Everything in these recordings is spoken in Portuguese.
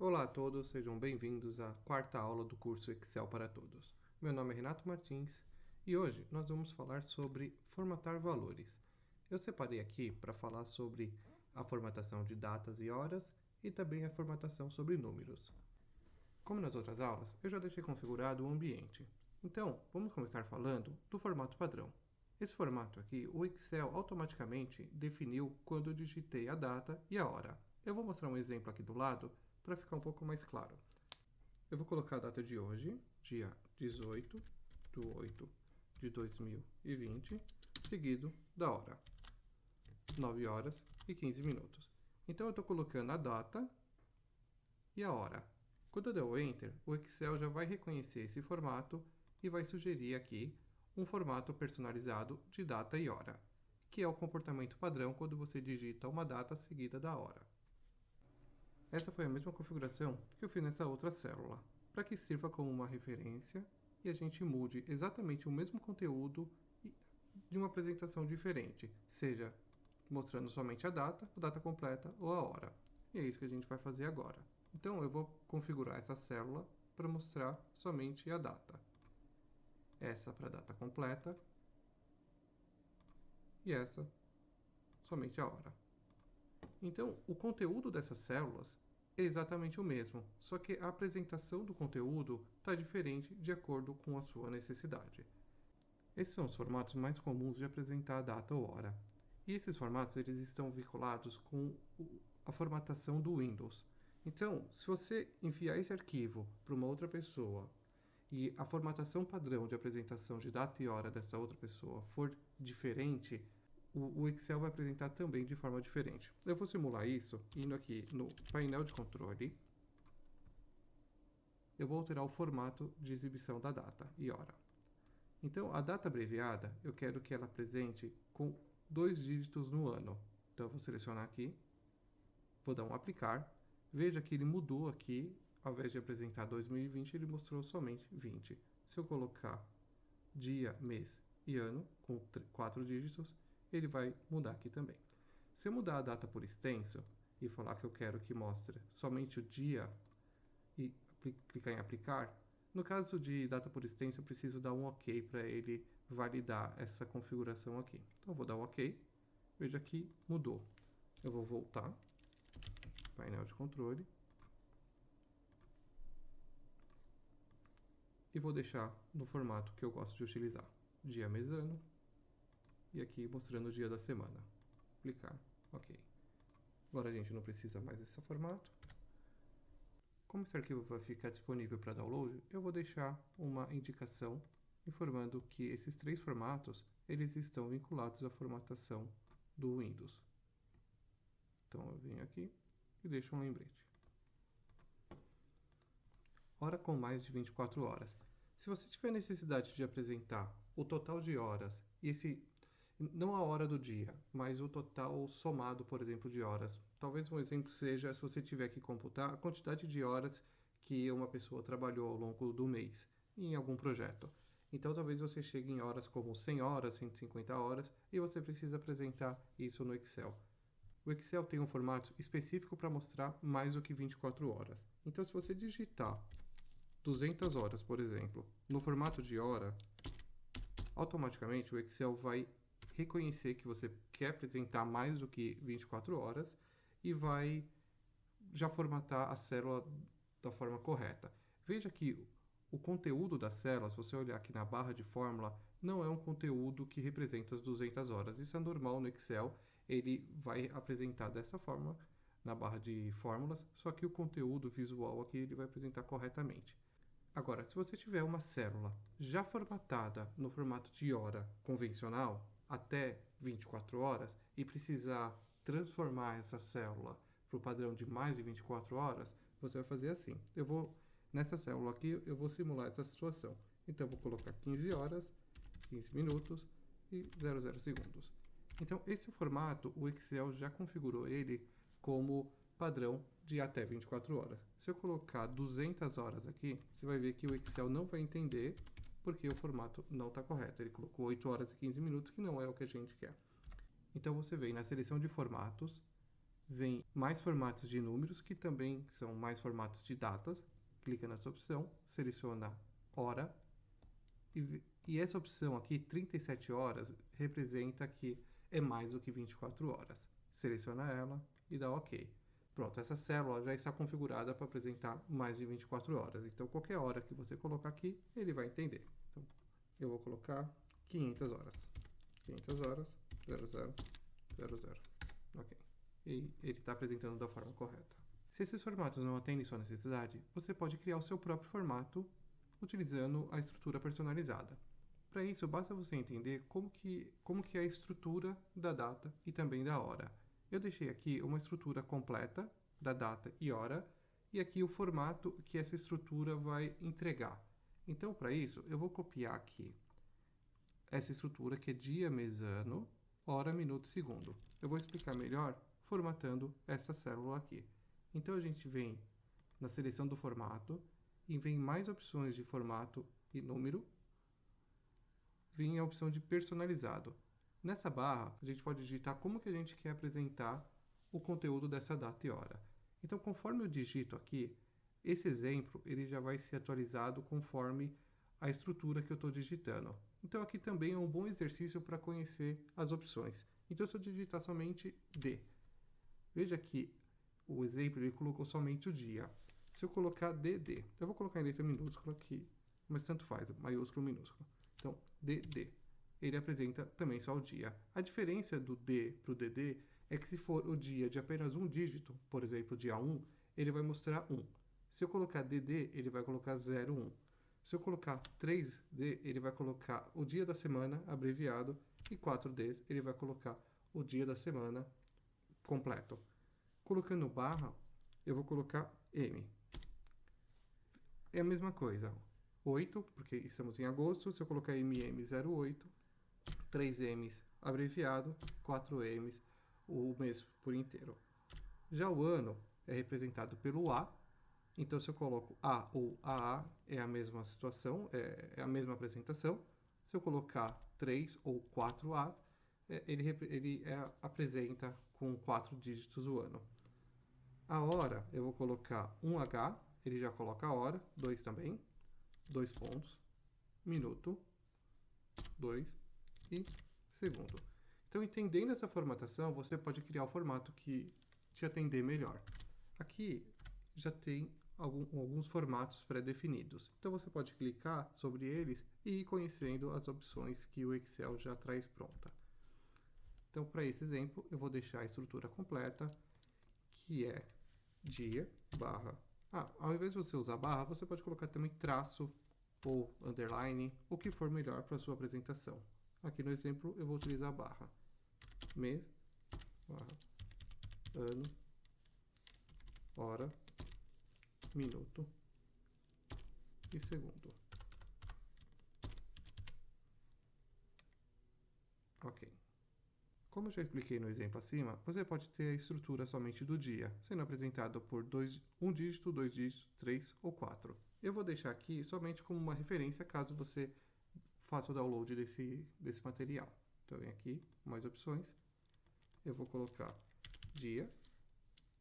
Olá a todos, sejam bem-vindos à quarta aula do curso Excel para Todos. Meu nome é Renato Martins e hoje nós vamos falar sobre formatar valores. Eu separei aqui para falar sobre a formatação de datas e horas e também a formatação sobre números. Como nas outras aulas, eu já deixei configurado o ambiente. Então, vamos começar falando do formato padrão. Esse formato aqui, o Excel automaticamente definiu quando eu digitei a data e a hora. Eu vou mostrar um exemplo aqui do lado para ficar um pouco mais claro. Eu vou colocar a data de hoje, dia 18/8/2020, seguido da hora, 9 horas e 15 minutos. Então eu estou colocando a data e a hora. Quando eu der o Enter, o Excel já vai reconhecer esse formato e vai sugerir aqui um formato personalizado de data e hora, que é o comportamento padrão quando você digita uma data seguida da hora. Essa foi a mesma configuração que eu fiz nessa outra célula, para que sirva como uma referência e a gente mude exatamente o mesmo conteúdo de uma apresentação diferente, seja mostrando somente a data completa ou a hora. E é isso que a gente vai fazer agora. Então eu vou configurar essa célula para mostrar somente a data. Essa para a data completa e essa somente a hora. Então, o conteúdo dessas células é exatamente o mesmo, só que a apresentação do conteúdo está diferente de acordo com a sua necessidade. Esses são os formatos mais comuns de apresentar a data ou hora. E esses formatos eles estão vinculados com a formatação do Windows. Então, se você enviar esse arquivo para uma outra pessoa e a formatação padrão de apresentação de data e hora dessa outra pessoa for diferente, o Excel vai apresentar também de forma diferente. Eu vou simular isso indo aqui no painel de controle. Eu vou alterar o formato de exibição da data e hora. Então, a data abreviada, eu quero que ela apresente com 2 dígitos no ano. Então, eu vou selecionar aqui, vou dar um aplicar. Veja que ele mudou aqui, ao invés de apresentar 2020, ele mostrou somente 20. Se eu colocar dia, mês e ano, com 4 dígitos, ele vai mudar aqui também. Se eu mudar a data por extenso e falar que eu quero que mostre somente o dia e clicar em aplicar, no caso de data por extenso, eu preciso dar um OK para ele validar essa configuração aqui. Então, eu vou dar um OK. Veja que mudou. Eu vou voltar, painel de controle, e vou deixar no formato que eu gosto de utilizar. Dia, mês, ano, e aqui mostrando o dia da semana. Aplicar, OK. Agora a gente não precisa mais desse formato. Como esse arquivo vai ficar disponível para download, eu vou deixar uma indicação informando que esses 3 formatos eles estão vinculados à formatação do Windows. Então eu venho aqui e deixo um lembrete. Hora com mais de 24 horas. Se você tiver necessidade de apresentar o total de horas, e não a hora do dia, mas o total somado, por exemplo, de horas. Talvez um exemplo seja se você tiver que computar a quantidade de horas que uma pessoa trabalhou ao longo do mês em algum projeto. Então, talvez você chegue em horas como 100 horas, 150 horas, e você precisa apresentar isso no Excel. O Excel tem um formato específico para mostrar mais do que 24 horas. Então, se você digitar 200 horas, por exemplo, no formato de hora, automaticamente o Excel vai reconhecer que você quer apresentar mais do que 24 horas e vai já formatar a célula da forma correta. Veja que o conteúdo da célula, se você olhar aqui na barra de fórmula, não é um conteúdo que representa as 200 horas. Isso é normal no Excel, ele vai apresentar dessa forma na barra de fórmulas, só que o conteúdo visual aqui ele vai apresentar corretamente. Agora, se você tiver uma célula já formatada no formato de hora convencional, até 24 horas, e precisar transformar essa célula para o padrão de mais de 24 horas, você vai fazer assim. Nessa célula aqui, eu vou simular essa situação. Então, eu vou colocar 15 horas, 15 minutos e 00 segundos. Então, esse formato, o Excel já configurou ele como padrão de até 24 horas. Se eu colocar 200 horas aqui, você vai ver que o Excel não vai entender porque o formato não está correto. Ele colocou 8 horas e 15 minutos, que não é o que a gente quer. Então você vem na seleção de formatos vem mais formatos de números, que também são mais formatos de datas. Clica nessa opção, seleciona hora, e essa opção aqui, 37 horas, representa que é mais do que 24 horas. Seleciona ela e dá OK. Pronto, essa célula já está configurada para apresentar mais de 24 horas. Então, qualquer hora que você colocar aqui, ele vai entender. Então, eu vou colocar 500 horas. 500 horas, 00, 00. OK. E ele está apresentando da forma correta. Se esses formatos não atendem sua necessidade, você pode criar o seu próprio formato utilizando a estrutura personalizada. Para isso, basta você entender como que é a estrutura da data e também da hora. Eu deixei aqui uma estrutura completa da data e hora, e aqui o formato que essa estrutura vai entregar. Então, para isso, eu vou copiar aqui essa estrutura que é dia, mês, ano, hora, minuto, segundo. Eu vou explicar melhor formatando essa célula aqui. Então, a gente vem na seleção do formato e vem mais opções de formato e número. Vem a opção de personalizado. Nessa barra, a gente pode digitar como que a gente quer apresentar o conteúdo dessa data e hora. Então, conforme eu digito aqui, esse exemplo ele já vai ser atualizado conforme a estrutura que eu estou digitando. Então, aqui também é um bom exercício para conhecer as opções. Então, se eu digitar somente D, veja que o exemplo ele colocou somente o dia. Se eu colocar DD, eu vou colocar em letra minúscula aqui, mas tanto faz, maiúsculo ou minúsculo. Então, DD, ele apresenta também só o dia. A diferença do D para o DD é que se for o dia de apenas um dígito, por exemplo, dia 1, ele vai mostrar 1. Se eu colocar DD, ele vai colocar 01. Se eu colocar 3D, ele vai colocar o dia da semana abreviado, e 4D, ele vai colocar o dia da semana completo. Colocando barra, eu vou colocar M. É a mesma coisa. 8, porque estamos em agosto, se eu colocar MM08, 3Ms abreviado, 4Ms o mês por inteiro. Já o ano é representado pelo A, então se eu coloco A ou AA é a mesma situação, é a mesma apresentação. Se eu colocar 3 ou 4A, ele apresenta com 4 dígitos o ano. A hora eu vou colocar 1H, ele já coloca a hora, 2 também, 2 pontos, minuto, 2 e segundo. Então, entendendo essa formatação, você pode criar o formato que te atender melhor. Aqui já tem alguns formatos pré-definidos. Então, você pode clicar sobre eles e ir conhecendo as opções que o Excel já traz pronta. Então, para esse exemplo, eu vou deixar a estrutura completa, que é dia, barra. Ao invés de você usar barra, você pode colocar também traço ou underline, o que for melhor para a sua apresentação. Aqui no exemplo, eu vou utilizar a barra. Mês, barra, ano, hora, minuto e segundo. Ok. Como eu já expliquei no exemplo acima, você pode ter a estrutura somente do dia, sendo apresentado por um dígito, 2 dígitos, 3 ou 4. Eu vou deixar aqui somente como uma referência caso você faça o download desse material. Então, eu venho aqui, mais opções. Eu vou colocar dia,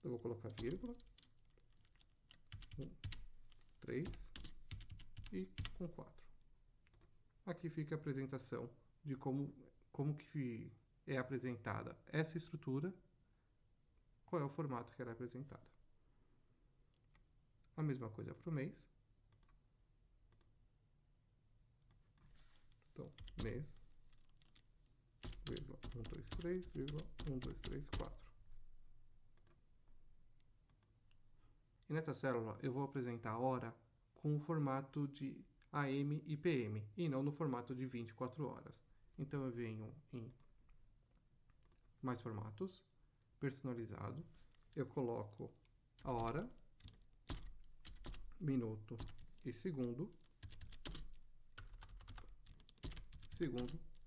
eu vou colocar vírgula, 1, 3 e com 4. Aqui fica a apresentação de como que é apresentada essa estrutura, qual é o formato que ela é apresentada. A mesma coisa para o mês. Então, mês, vírgula, 1, 2, 3, vírgula, 1, 2, 3, 4. E nessa célula eu vou apresentar a hora com o formato de AM e PM, e não no formato de 24 horas. Então eu venho em mais formatos, personalizado, eu coloco a hora, minuto e segundo,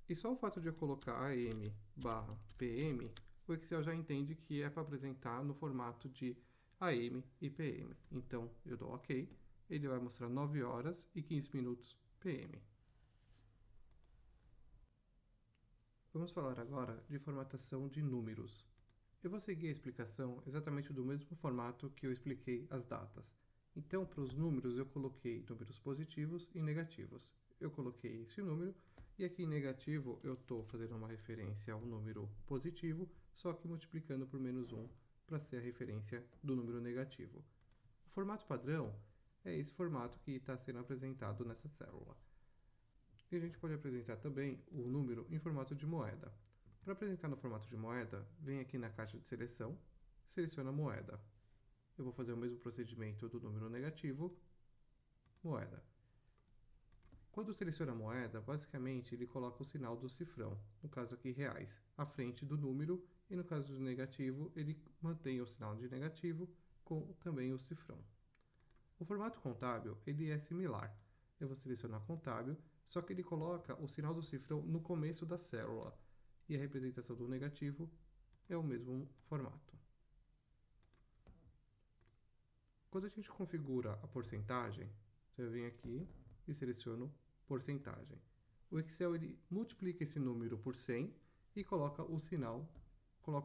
e só o fato de eu colocar AM barra PM, o Excel já entende que é para apresentar no formato de AM e PM. Então eu dou OK, ele vai mostrar 9 horas e 15 minutos PM. Vamos falar agora de formatação de números. Eu vou seguir a explicação exatamente do mesmo formato que eu expliquei as datas. Então, para os números, eu coloquei números positivos e negativos. Eu coloquei esse número, e aqui em negativo eu estou fazendo uma referência ao número positivo, só que multiplicando por menos 1 para ser a referência do número negativo. O formato padrão é esse formato que está sendo apresentado nessa célula. E a gente pode apresentar também o número em formato de moeda. Para apresentar no formato de moeda, vem aqui na caixa de seleção, seleciona a moeda. Eu vou fazer o mesmo procedimento do número negativo, moeda. Quando seleciona a moeda, basicamente ele coloca o sinal do cifrão, no caso aqui reais, à frente do número, e no caso do negativo, ele mantém o sinal de negativo com também o cifrão. O formato contábil ele é similar. Eu vou selecionar contábil, só que ele coloca o sinal do cifrão no começo da célula, e a representação do negativo é o mesmo formato. Quando a gente configura a porcentagem, eu venho aqui e seleciono porcentagem. O Excel ele multiplica esse número por 100 e coloca o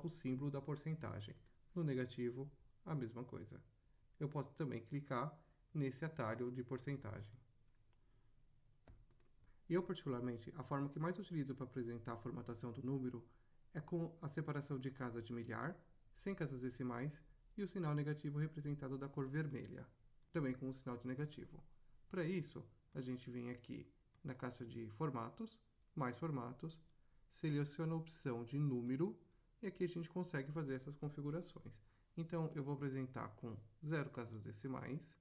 símbolo da porcentagem. No negativo, a mesma coisa. Eu posso também clicar nesse atalho de porcentagem. Eu, particularmente, a forma que mais utilizo para apresentar a formatação do número é com a separação de casa de milhar, sem casas decimais, e o sinal negativo representado da cor vermelha, também com o sinal de negativo. Para isso, a gente vem aqui na caixa de formatos, mais formatos, seleciona a opção de número, e aqui a gente consegue fazer essas configurações. Então, eu vou apresentar com 0 casas decimais,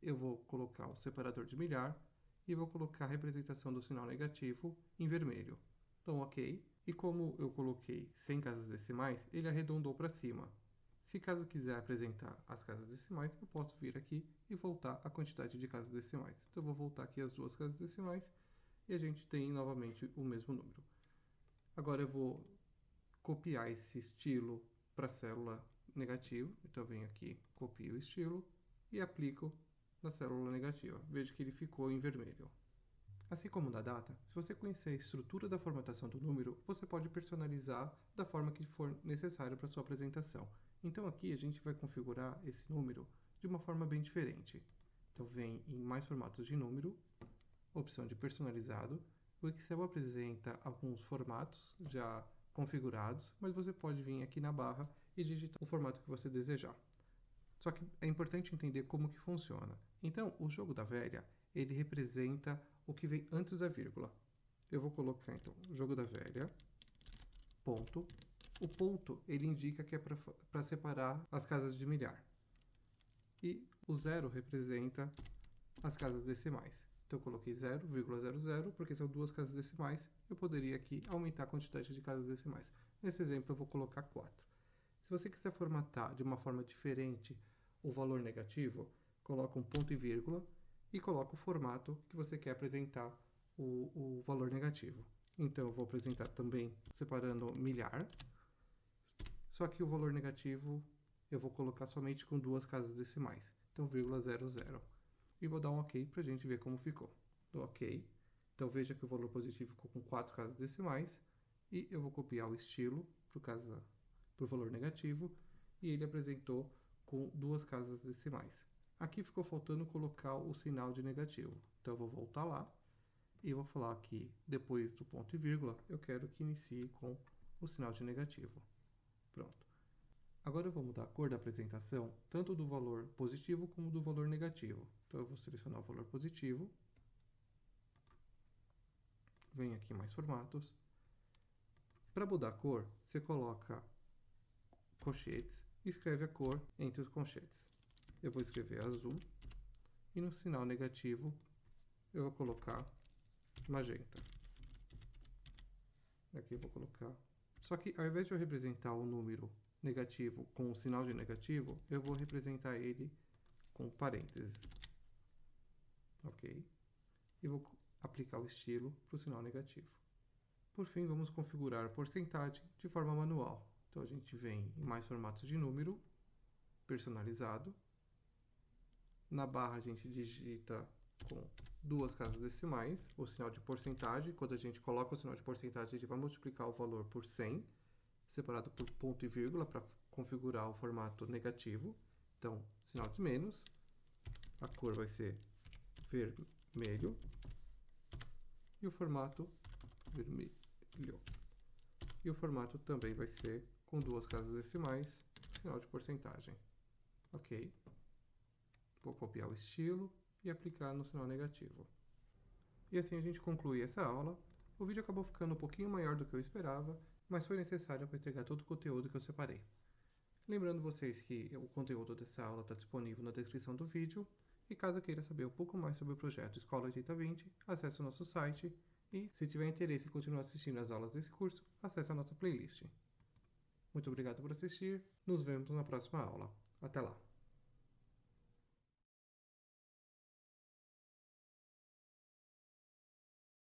eu vou colocar o separador de milhar, e vou colocar a representação do sinal negativo em vermelho. Então, OK. E como eu coloquei 100 casas decimais, ele arredondou para cima. Se caso quiser apresentar as casas decimais, eu posso vir aqui e voltar a quantidade de casas decimais. Então, eu vou voltar aqui as duas casas decimais e a gente tem novamente o mesmo número. Agora eu vou copiar esse estilo para a célula negativa. Então, eu venho aqui, copio o estilo e aplico na célula negativa. Veja que ele ficou em vermelho. Assim como na data, se você conhecer a estrutura da formatação do número, você pode personalizar da forma que for necessário para sua apresentação. Então aqui a gente vai configurar esse número de uma forma bem diferente. Então vem em mais formatos de número, opção de personalizado. O Excel apresenta alguns formatos já configurados, mas você pode vir aqui na barra e digitar o formato que você desejar. Só que é importante entender como que funciona. Então, o jogo da velha, ele representa o que vem antes da vírgula. Eu vou colocar, então, o jogo da velha, ponto. O ponto, ele indica que é para separar as casas de milhar. E o zero representa as casas decimais. Então, eu coloquei 0,00, porque são duas casas decimais. Eu poderia aqui aumentar a quantidade de casas decimais. Nesse exemplo, eu vou colocar 4. Se você quiser formatar de uma forma diferente o valor negativo, coloca um ponto e vírgula e coloca o formato que você quer apresentar o valor negativo. Então, eu vou apresentar também separando milhar, só que o valor negativo eu vou colocar somente com duas casas decimais. Então, 0,00. E vou dar um OK para a gente ver como ficou. Dou OK. Então, veja que o valor positivo ficou com 4 casas decimais. E eu vou copiar o estilo para o valor negativo. E ele apresentou com duas casas decimais. Aqui ficou faltando colocar o sinal de negativo. Então, eu vou voltar lá. E vou falar que depois do ponto e vírgula, eu quero que inicie com o sinal de negativo. Pronto. Agora eu vou mudar a cor da apresentação, tanto do valor positivo como do valor negativo. Então eu vou selecionar o valor positivo. Venho aqui em mais formatos. Para mudar a cor, você coloca colchetes e escreve a cor entre os colchetes. Eu vou escrever azul e no sinal negativo eu vou colocar magenta. Aqui eu vou colocar. Só que ao invés de eu representar o número negativo com o sinal de negativo, eu vou representar ele com parênteses. Ok? E vou aplicar o estilo para o sinal negativo. Por fim, vamos configurar a porcentagem de forma manual. Então a gente vem em mais formatos de número, personalizado. Na barra a gente digita com duas casas decimais o sinal de porcentagem. Quando a gente coloca o sinal de porcentagem, ele vai multiplicar o valor por 100. separado por ponto e vírgula para configurar o formato negativo. Então, sinal de menos, a cor vai ser vermelho e o formato vermelho. E o formato também vai ser com 2 casas decimais, sinal de porcentagem. Ok. Vou copiar o estilo e aplicar no sinal negativo. E assim a gente conclui essa aula. O vídeo acabou ficando um pouquinho maior do que eu esperava, mas foi necessário para entregar todo o conteúdo que eu separei. Lembrando vocês que o conteúdo dessa aula está disponível na descrição do vídeo, e caso queira saber um pouco mais sobre o projeto Escola 8020, acesse o nosso site e, se tiver interesse em continuar assistindo às aulas desse curso, acesse a nossa playlist. Muito obrigado por assistir, nos vemos na próxima aula. Até lá!